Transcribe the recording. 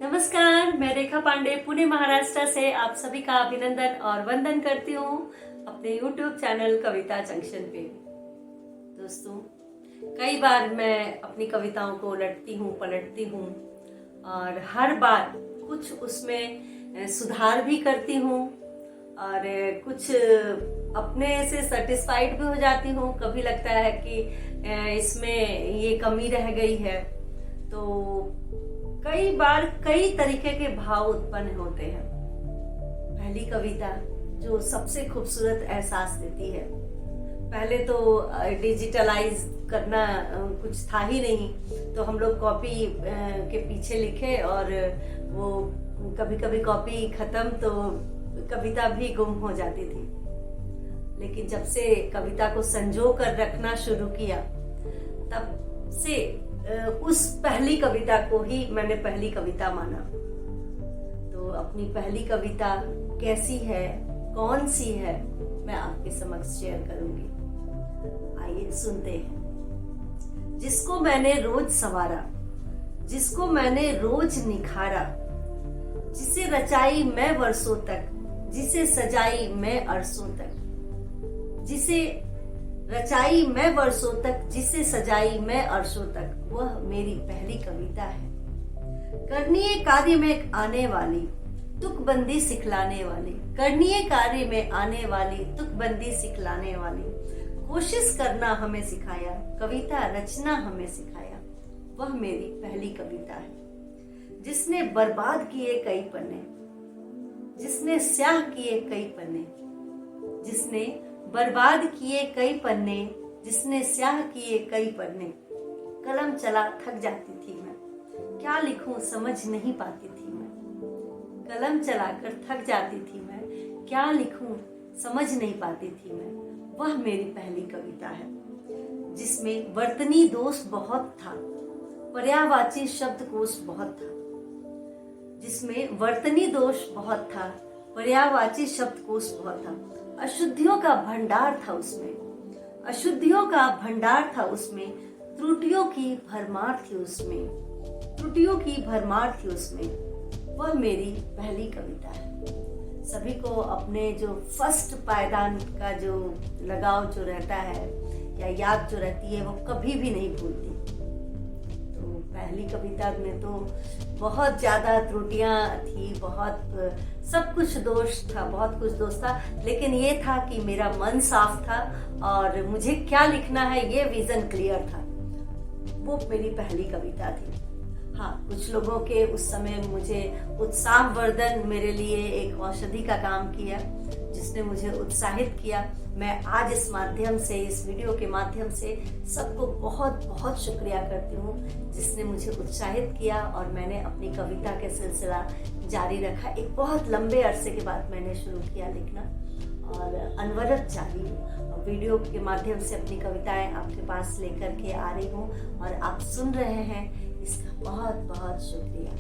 नमस्कार, मैं रेखा पांडे पुणे महाराष्ट्र से आप सभी का अभिनंदन और वंदन करती हूँ अपने YouTube चैनल कविता जंक्शन पे। दोस्तों, कई बार मैं अपनी कविताओं को उलटती हूँ, पलटती हूँ और हर बार कुछ उसमें सुधार भी करती हूँ और कुछ अपने से सेटिस्फाइड भी हो जाती हूँ। कभी लगता है कि इसमें ये कमी रह गई है। तो कई बार कई तरीके के भाव उत्पन्न होते हैं। पहली कविता जो सबसे खूबसूरत एहसास देती है। पहले तो डिजिटलाइज करना कुछ था ही नहीं, तो हम लोग कॉपी के पीछे लिखे और वो कभी कभी कॉपी खत्म तो कविता भी गुम हो जाती थी। लेकिन जब से कविता को संजो कर रखना शुरू किया, तब से उस पहली कविता को ही मैंने पहली कविता माना। तो अपनी पहली कविता कैसी है, कौन सी है, मैं आपके समक्ष शेयर करूंगी। आइए सुनते हैं। जिसको मैंने रोज संवारा, जिसको मैंने रोज निखारा, जिसे रचाई मैं वर्षों तक, जिसे सजाई मैं अरसों तक, जिसे रचाई मैं वर्षों तक, जिसे सजाई मैं अरसों तक, वह मेरी पहली कविता है। करनीय कार्य में आने वाली, तुकबंदी सिखलाने वाली, करनीय कार्य में आने वाली, तुकबंदी सिखलाने वाली, कोशिश करना हमें सिखाया, कविता रचना हमें सिखाया, वह मेरी पहली कविता है। जिसने बर्बाद किए कई पन्ने, जिसने स्याह किए कई पन्ने, जिसने बर्बाद किए कई पन्ने, जिसने स्याह किए कई पन्ने, कलम चला थक जाती थी मैं, क्या लिखूं समझ नहीं पाती थी मैं, कलम चलाकर थक जाती थी मैं, क्या लिखूं समझ नहीं पाती थी मैं, वह मेरी पहली कविता है। जिसमें वर्तनी दोष बहुत था, पर्यायवाची शब्दकोश बहुत था, जिसमें वर्तनी दोष बहुत था, पर्यायवाची शब्दकोश बहुत था, अशुद्धियों का भंडार था उसमें, अशुद्धियों का भंडार था उसमें, त्रुटियों की भरमार थी उसमें, त्रुटियों की भरमार थी उसमें, वह मेरी पहली कविता है। सभी को अपने जो फर्स्ट पायदान का जो लगाव जो रहता है या याद जो रहती है, वो कभी भी नहीं भूलती। तो पहली कविता में तो बहुत ज्यादा त्रुटियां थी, बहुत सब कुछ दोष था, बहुत कुछ दोष था, लेकिन ये था कि मेरा मन साफ था और मुझे क्या लिखना है ये विजन क्लियर था। वो मेरी पहली कविता थी। हाँ, कुछ लोगों के उस समय मुझे उत्साहवर्धन मेरे लिए एक औषधि का काम किया, जिसने मुझे उत्साहित किया। मैं आज इस माध्यम से, इस वीडियो के माध्यम से सबको बहुत बहुत शुक्रिया करती हूँ, जिसने मुझे उत्साहित किया और मैंने अपनी कविता के सिलसिला जारी रखा। एक बहुत लंबे अरसे के बाद मैंने शुरू किया लिखना और अनवरत जारी वीडियो के माध्यम से अपनी कविताएं आपके पास लेकर के आ रही हूँ और आप सुन रहे हैं, इसका बहुत बहुत शुक्रिया।